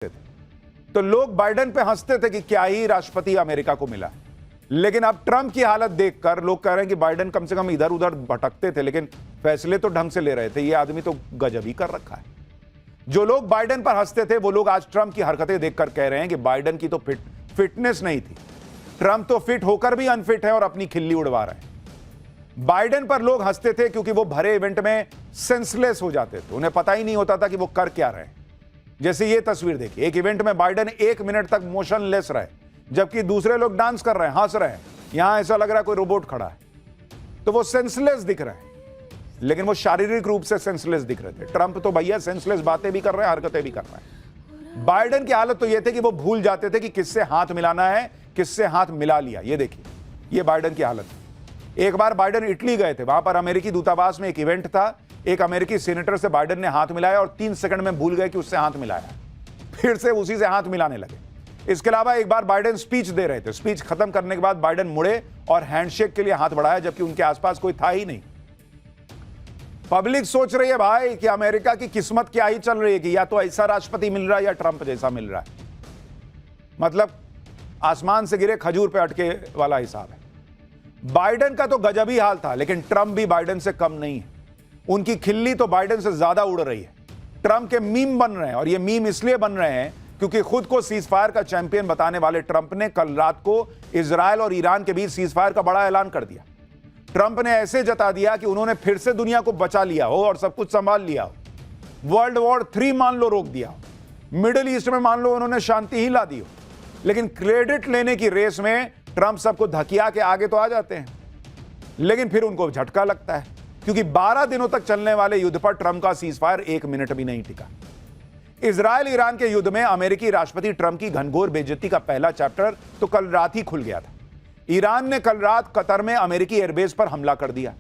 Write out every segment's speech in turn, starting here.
थे तो लोग बाइडेन पे हंसते थे कि क्या ही राष्ट्रपति अमेरिका को मिला। लेकिन अब ट्रंप की हालत देखकर लोग कह रहे हैं कि बाइडेन कम से कम इधर उधर भटकते थे लेकिन फैसले तो ढंग से ले रहे थे। ये आदमी तो गजब ही कर रखा है। जो लोग बाइडेन पर हंसते थे वो लोग आज ट्रंप की हरकतें देखकर कह रहे हैं कि बाइडेन की तो फिटनेस नहीं थी। ट्रंप तो फिट होकर भी अनफिट है और अपनी खिल्ली उड़वा रहे हैं। बाइडेन पर लोग हंसते थे क्योंकि वो भरे इवेंट में सेंसलेस हो जाते थे। उन्हें पता ही नहीं होता था कि वो कर क्या रहे हैं। जैसे ये तस्वीर देखिए, एक इवेंट में बाइडेन 1 मिनट तक मोशनलेस रहे जबकि दूसरे लोग डांस कर रहे हैं, हंस रहे हैं। यहां ऐसा लग रहा है कोई रोबोट खड़ा है। तो वो सेंसलेस दिख रहे हैं लेकिन वो शारीरिक रूप से सेंसलेस दिख रहे थे। ट्रंप तो भैया सेंसलेस बातें भी कर रहे हैं, हरकतें भी कर रहे हैं। बाइडेन की हालत तो ये थी कि वो भूल जाते थे कि किससे हाथ मिलाना है, किससे हाथ मिला लिया। ये देखिए, ये बाइडेन की हालत है। एक बार बाइडेन इटली गए थे, वहां पर अमेरिकी दूतावास में एक इवेंट था। एक अमेरिकी सीनेटर से बाइडेन ने हाथ मिलाया और 3 सेकंड में भूल गए कि उससे हाथ मिलाया, फिर से उसी से हाथ मिलाने लगे। इसके अलावा एक बार बाइडेन स्पीच दे रहे थे। स्पीच खत्म करने के बाद बाइडेन मुड़े और हैंडशेक के लिए हाथ बढ़ाया जबकि उनके आसपास कोई था ही नहीं। पब्लिक सोच रही है भाई कि अमेरिका की किस्मत क्या ही चल रही है कि या तो ऐसा राष्ट्रपति मिल रहा है या ट्रंप जैसा मिल रहा है। मतलब आसमान से गिरे खजूर पे अटके वाला हिसाब है। बाइडेन का तो गजब ही हाल था लेकिन ट्रंप भी बाइडेन से कम नहीं है। उनकी खिल्ली तो बाइडेन से ज्यादा उड़ रही है। ट्रंप के मीम बन रहे हैं और ये मीम इसलिए बन रहे हैं क्योंकि खुद को सीजफायर का चैंपियन बताने वाले ट्रंप ने कल रात को इजरायल और ईरान के बीच सीजफायर का बड़ा ऐलान कर दिया। ट्रंप ने ऐसे जता दिया कि उन्होंने फिर से दुनिया को बचा लिया हो और सब कुछ संभाल लिया हो। वर्ल्ड वॉर 3 मान लो रोक दिया हो। मिडिल ईस्ट में मान लो उन्होंने शांति ही ला दी हो। लेकिन क्रेडिट लेने की रेस में ट्रंप सबको धकिया के आगे तो आ जाते हैं लेकिन फिर उनको झटका लगता है क्योंकि 12 दिनों तक चलने वाले युद्ध पर ट्रंप का सीजफायर 1 मिनट भी नहीं टिका। इजरायल ईरान के युद्ध में अमेरिकी राष्ट्रपति ट्रंप की घनघोर बेइज्जती का पहला चैप्टर तो कल रात ही खुल गया था। ईरान ने कल रात कतर में अमेरिकी एयरबेस पर हमला कर दिया।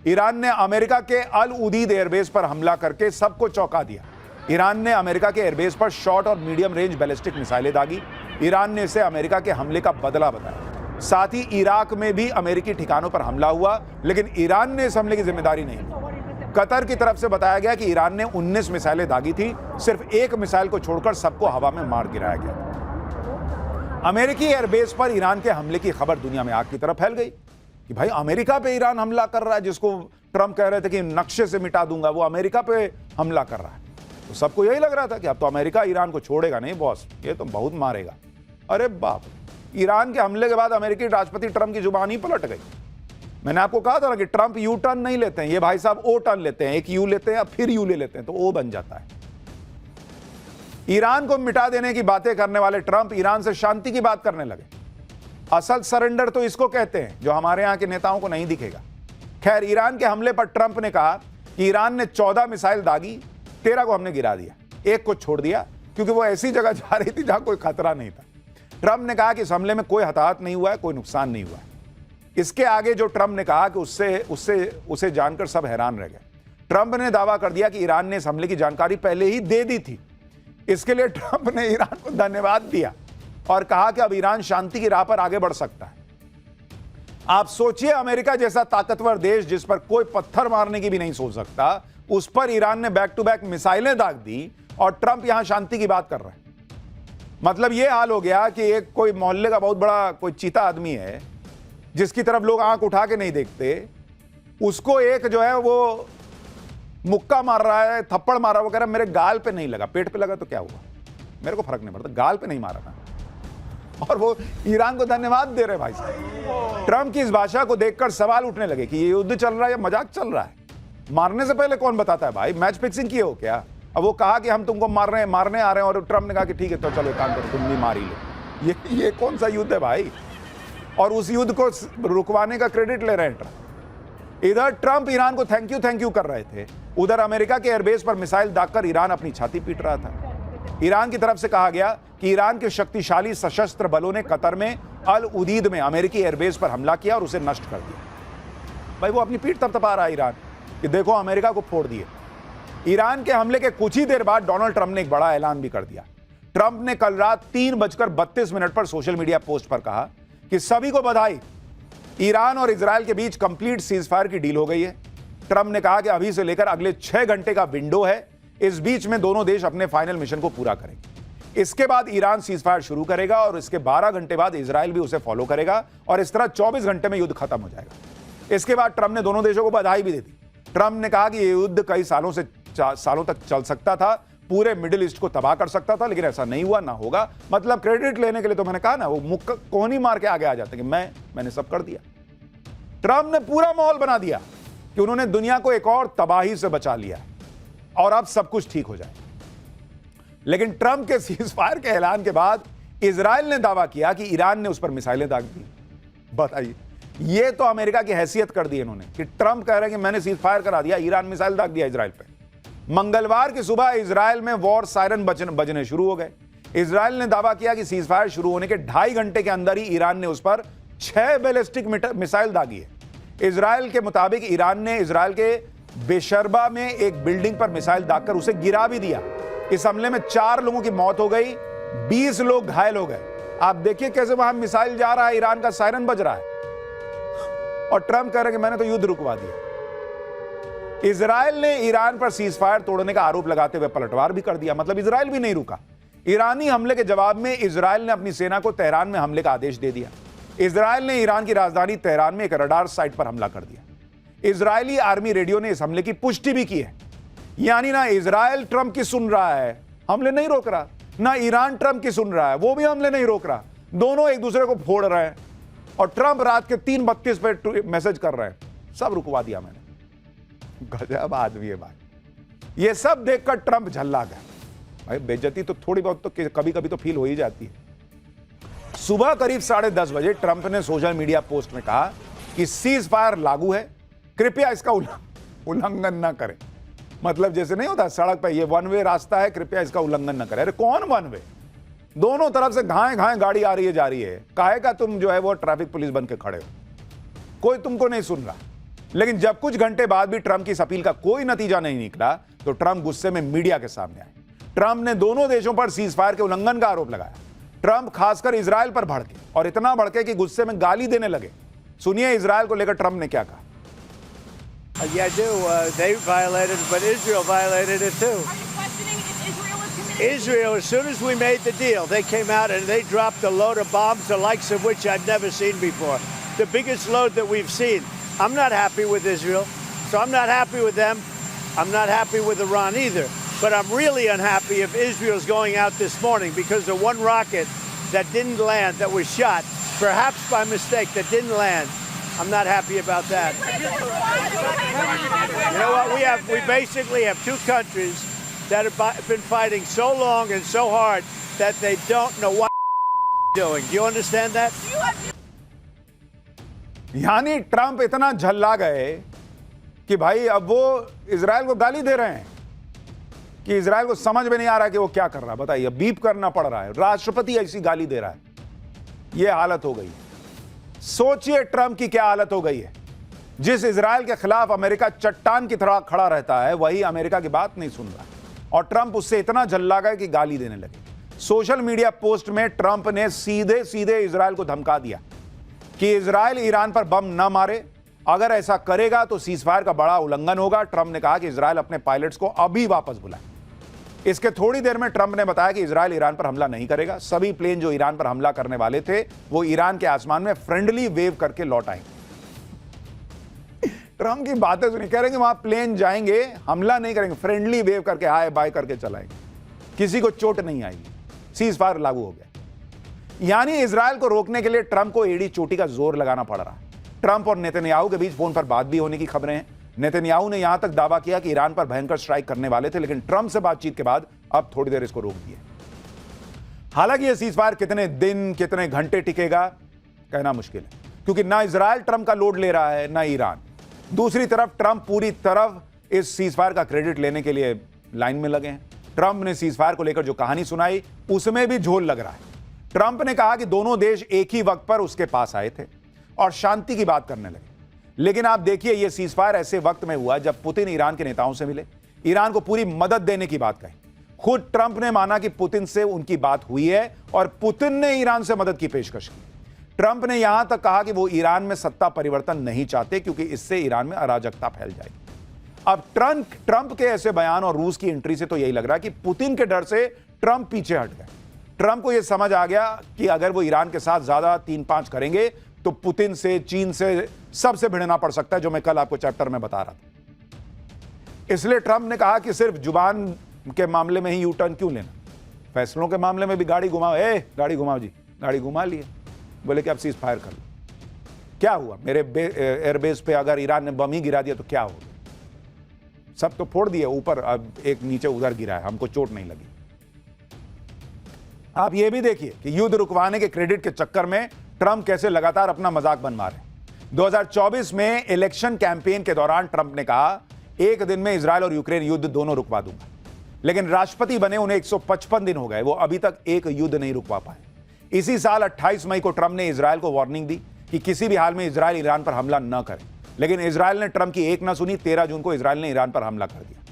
ईरान ने अमेरिका के अल उदीद एयरबेस पर हमला करके सबको चौंका दिया। ईरान ने अमेरिका के एयरबेस पर शॉर्ट और मीडियम रेंज बैलिस्टिक मिसाइलें दागी। ईरान ने इसे अमेरिका के हमले का बदला बताया। साथ ही इराक में भी अमेरिकी ठिकानों पर हमला हुआ लेकिन ईरान ने इस हमले की जिम्मेदारी नहीं ली। कतर की तरफ से बताया गया कि ईरान ने 19 मिसाइलें दागी थी। सिर्फ 1 मिसाइल को छोड़कर सबको हवा में मार गिराया गया। अमेरिकी एयरबेस पर ईरान के हमले की खबर दुनिया में आग की तरह फैल गई कि भाई अमेरिका पे ईरान हमला कर रहा है, जिसको ट्रंप कह रहे थे कि नक्शे से मिटा दूंगा, वो अमेरिका पे हमला कर रहा है। तो सबको यही लग रहा था कि अब तो अमेरिका ईरान को छोड़ेगा नहीं बॉस, ये तो बहुत मारेगा। अरे बाप, ईरान के हमले के बाद अमेरिकी राष्ट्रपति ट्रंप की जुबान ही पलट गई। मैंने आपको कहा था ना कि ट्रंप यू टर्न नहीं लेते हैं, ये भाई साहब ओ टर्न लेते हैं। एक यू लेते हैं फिर यू ले लेते हैं तो ओ बन जाता है। ईरान को मिटा देने की बातें करने वाले ट्रंप ईरान से शांति की बात करने लगे। असल सरेंडर तो इसको कहते हैं जो हमारे यहां के नेताओं को नहीं दिखेगा। खैर, ईरान के हमले पर ट्रंप ने कहा कि ईरान ने 14 मिसाइल दागी, 13 को हमने गिरा दिया, 1 को छोड़ दिया क्योंकि वो ऐसी जगह जा रही थी जहां कोई खतरा नहीं था। ट्रंप ने कहा कि इस हमले में कोई हताहत नहीं हुआ है, कोई नुकसान नहीं हुआ है। इसके आगे जो ट्रंप ने कहा कि उसे जानकर सब हैरान रह गए। ट्रंप ने दावा कर दिया कि ईरान ने इस हमले की जानकारी पहले ही दे दी थी। इसके लिए ट्रंप ने ईरान को धन्यवाद दिया और कहा कि अब ईरान शांति की राह पर आगे बढ़ सकता है। आप सोचिए, अमेरिका जैसा ताकतवर देश जिस पर कोई पत्थर मारने की भी नहीं सोच सकता, उस पर ईरान ने बैक टू बैक मिसाइलें दाग दी और ट्रंप यहां शांति की बात कर रहे हैं। मतलब यह हाल हो गया कि एक कोई मोहल्ले का बहुत बड़ा कोई चीता आदमी है जिसकी तरफ लोग आंख उठा के नहीं देखते, उसको एक जो है वो मुक्का मार रहा है, थप्पड़ मार रहा है, वो कह रहा है मेरे गाल पे नहीं लगा, पेट पे लगा तो क्या हुआ, मेरे को फर्क नहीं पड़ता, गाल पे नहीं मारा था। और वो ईरान को धन्यवाद दे रहे भाई साहब। ट्रंप की इस भाषा को देखकर सवाल उठने लगे कि ये युद्ध चल रहा है या मजाक चल रहा है। मारने से पहले कौन बताता है भाई, मैच फिक्सिंग किए हो क्या? अब वो कहा कि हम तुमको मारने आ रहे हैं और ट्रंप ने कहा कि ठीक है तो चलो काम करो, तुम भी मार ही लो। ये कौन सा युद्ध है भाई? और उस युद्ध को रुकवाने का क्रेडिट ले रहे हैं ट्रंप। इधर ट्रंप ईरान को थैंक यू कर रहे थे, उधर अमेरिका के एयरबेस पर मिसाइल दागकर ईरान अपनी छाती पीट रहा था। ईरान की तरफ से कहा गया कि ईरान के शक्तिशाली सशस्त्र बलों ने कतर में अल उदीद में अमेरिकी एयरबेस पर हमला किया और उसे नष्ट कर दिया। भाई वो अपनी पीठ थपथपा रहा है ईरान कि देखो अमेरिका को फोड़ दिए। ईरान के हमले के कुछ ही देर बाद डोनाल्ड ट्रंप ने एक बड़ा ऐलान भी कर दिया। ट्रंप ने कल रात 3:32 पर सोशल मीडिया पोस्ट पर कहा कि सभी को बधाई, ईरान और इजरायल के बीच कंप्लीट सीजफायर की डील हो गई है। ट्रंप ने कहा कि अभी से लेकर अगले 6 घंटे का विंडो है, इस बीच में दोनों देश अपने फाइनल मिशन को पूरा करेंगे। इसके बाद ईरान सीज फायर शुरू करेगा और इसके 12 घंटे बाद इजराइल भी उसे फॉलो करेगा और इस तरह 24 घंटे में युद्ध खत्म हो जाएगा। इसके बाद ट्रंप ने दोनों देशों को बधाई भी दे दी। ट्रंप ने कहा कि यह युद्ध कई सालों तक चल सकता था, पूरे मिडिल ईस्ट को तबाह कर सकता था, लेकिन ऐसा नहीं हुआ, ना होगा। मतलब क्रेडिट लेने के लिए तो मैंने कहा ना, वो मुक्का कोहनी मार के आगे आ जाते कि मैंने सब कर दिया। ट्रंप ने पूरा माहौल बना दिया कि उन्होंने दुनिया को एक और तबाही से बचा लिया और अब सब कुछ ठीक हो जाए। लेकिन ट्रंप के सीज फायर के ऐलान के बाद इजराइल ने दावा किया कि ईरान ने उस पर मिसाइलें दाग दी। बताइए, यह तो अमेरिका की हैसियत कर दी इन्होंने कि ट्रंप कह रहे हैं कि मैंने सीज फायर करा दिया, ईरान मिसाइल दाग दिया इजराइल पे। मंगलवार की सुबह इजराइल में वॉर सायरन बजने शुरू हो गए। इजराइल ने दावा किया कि सीज फायर शुरू होने के 2.5 घंटे के अंदर ही ईरान ने उस पर 6 बैलिस्टिक मिसाइल दागी है। इजराइल के मुताबिक ईरान ने इजराइल के बेशरबा में एक बिल्डिंग पर मिसाइल दागकर उसे गिरा भी दिया। इस हमले में 4 लोगों की मौत हो गई, 20 लोग घायल हो गए। आप देखिए कैसे वहां मिसाइल जा रहा है, ईरान का सायरन बज रहा है और ट्रंप कह रहे हैं कि मैंने तो युद्ध रुकवा दिया। इजराइल ने ईरान पर सीज फायर तोड़ने का आरोप लगाते हुए पलटवार भी कर दिया। मतलब इजराइल भी नहीं रुका। ईरानी हमले के जवाब में इजराइल ने अपनी सेना को तेहरान में हमले का आदेश दे दिया। इजराइल ने ईरान की राजधानी तेहरान में एक रडार साइट पर हमला कर दिया। इजरायली आर्मी रेडियो ने इस हमले की पुष्टि भी की है। यानी ना इजराइल ट्रंप की सुन रहा है, हमले नहीं रोक रहा, ना ईरान ट्रंप की सुन रहा है, वो भी हमले नहीं रोक रहा। दोनों एक दूसरे को फोड़ रहे हैं और ट्रंप रात के 3:32 पे मैसेज कर रहे हैं, सब रुकवा दिया मैंने। गजब आदमी है भाई। ये सब देखकर ट्रंप झल्ला गया। भाई बेइज्जती तो थोड़ी बहुत तो कभी कभी तो फील हो ही जाती है। सुबह करीब 10:30 बजे ट्रंप ने सोशल मीडिया पोस्ट में कहा कि सीज फायर लागू है, कृपया इसका उल्लंघन ना करें। मतलब जैसे नहीं होता सड़क पर ये वन वे रास्ता है, कृपया इसका उल्लंघन ना करें। अरे कौन वन वे? दोनों तरफ से घाए गाड़ी आ रही है, जा रही है। काहे का तुम जो है वो ट्रैफिक पुलिस बन के खड़े हो? कोई तुमको नहीं सुन रहा। लेकिन जब कुछ घंटे बाद भी ट्रंप की इस अपील का कोई नतीजा नहीं निकला तो ट्रंप गुस्से में मीडिया के सामने आए। ट्रंप ने दोनों देशों पर सीज फायर के उल्लंघन का आरोप लगाया। ट्रंप खासकर इजराइल पर भड़के और इतना भड़के कि गुस्से में गाली देने लगे। सुनिए इजराइल को लेकर ट्रंप ने क्या कहा। Yeah, I do. They violated, but Israel violated it too. Are you questioning if Israel was committed? Israel, as soon as we made the deal, they came out and they dropped a load of bombs, the likes of which I've never seen before. The biggest load that we've seen. I'm not happy with Israel, so I'm not happy with them. I'm not happy with Iran either. But I'm really unhappy if Israel's going out this morning because the one rocket that didn't land, that was shot, perhaps by mistake, that didn't land. I'm not happy about that. You know what? We basically have two countries that have been fighting so long and so hard that they don't know what doing. Do you understand that? यानी Trump इतना झल्ला गए कि भाई अब वो Israel को गाली दे रहे हैं कि इजराइल को समझ में नहीं आ रहा कि वो क्या कर रहा है। बताइए, बीप करना पड़ रहा है, राष्ट्रपति ऐसी गाली दे रहा है। ये हालत हो गई है। सोचिए ट्रंप की क्या हालत हो गई है। जिस इजराइल के खिलाफ अमेरिका चट्टान की तरह खड़ा रहता है, वही अमेरिका की बात नहीं सुन रहा और ट्रंप उससे इतना झल्ला गए कि गाली देने लगे। सोशल मीडिया पोस्ट में ट्रंप ने सीधे सीधे इजराइल को धमका दिया कि इजराइल ईरान पर बम न मारे, अगर ऐसा करेगा तो सीजफायर का बड़ा उल्लंघन होगा। ट्रंप ने कहा कि इजराइल अपने पायलट्स को अभी वापस बुलाए। इसके थोड़ी देर में ट्रंप ने बताया कि इजराइल ईरान पर हमला नहीं करेगा। सभी प्लेन जो ईरान पर हमला करने वाले थे वो ईरान के आसमान में फ्रेंडली वेव करके लौट आएंगे। ट्रंप की बातें सुनी, कह रहे हैं कि वहां प्लेन जाएंगे, हमला नहीं करेंगे, फ्रेंडली वेव करके हाय बाय करके चलाएंगे, किसी को चोट नहीं आएगी। सीज फायर लागू हो गया। यानी इजराइल को रोकने के लिए ट्रंप को एड़ी चोटी का जोर लगाना पड़ रहा है। ट्रंप और नेतन्याहू के बीच फोन पर बात भी होने की खबरें हैं। नेतन्याहू ने यहां तक दावा किया कि ईरान पर भयंकर स्ट्राइक करने वाले थे, लेकिन ट्रंप से बातचीत के बाद अब थोड़ी देर इसको रोक दिया। हालांकि यह सीज फायर कितने दिन कितने घंटे टिकेगा कहना मुश्किल है, क्योंकि ना इजराइल ट्रंप का लोड ले रहा है ना ईरान। दूसरी तरफ ट्रंप पूरी तरफ इस सीज फायर का क्रेडिट लेने के लिए लाइन में लगे हैं। ट्रंप ने सीज फायर को लेकर जो कहानी सुनाई उसमें भी झोल लग रहा है। ट्रंप ने कहा कि दोनों देश एक ही वक्त पर उसके पास आए थे और शांति की बात करने लगे। लेकिन आप देखिए, यह सीज फायर ऐसे वक्त में हुआ जब पुतिन ईरान के नेताओं से मिले, ईरान को पूरी मदद देने की बात कही। खुद ट्रंप ने माना कि पुतिन से उनकी बात हुई है और पुतिन ने ईरान से मदद की पेशकश की। ट्रंप ने यहां तक कहा कि वो ईरान में सत्ता परिवर्तन नहीं चाहते, क्योंकि इससे ईरान में अराजकता फैल जाएगी। अब ट्रंप के ऐसे बयान और रूस की एंट्री से तो यही लग रहा है कि पुतिन के डर से ट्रंप पीछे हट गए। ट्रंप को यह समझ आ गया कि अगर वो ईरान के साथ ज्यादा 3-5 करेंगे तो पुतिन से, चीन से, सबसे भिड़ना पड़ सकता है, जो मैं कल आपको चैप्टर में बता रहा था। इसलिए ट्रंप ने कहा कि सिर्फ जुबान के मामले में ही यू टर्न क्यों लेना, फैसलों के मामले में भी गाड़ी घुमाओ। गाड़ी घुमाओ जी, गाड़ी घुमा लिए, बोले कि अब सीज फायर कर लो। क्या हुआ, मेरे एयरबेस पे अगर ईरान ने बम ही गिरा दिया तो क्या होगा? सब तो फोड़ दिए ऊपर, अब एक नीचे उधर गिरा है, हमको चोट नहीं लगी। आप ये भी देखिए कि युद्ध रुकवाने के क्रेडिट के चक्कर में ट्रंप कैसे लगातार अपना मजाक बनवा रहे। 2024 में इलेक्शन कैंपेन के दौरान ट्रंप ने कहा एक दिन में इजरायल और यूक्रेन युद्ध दोनों रुकवा दूंगा, लेकिन राष्ट्रपति बने उन्हें 155 दिन हो गए, वो अभी तक एक युद्ध नहीं रुकवा पाए। इसी साल 28 मई को ट्रंप ने इजरायल को वार्निंग दी कि किसी भी हाल में इजरायल ईरान पर हमला न करे, लेकिन इजरायल ने ट्रंप की एक न सुनी। 13 जून को इजरायल ने ईरान पर हमला कर दिया।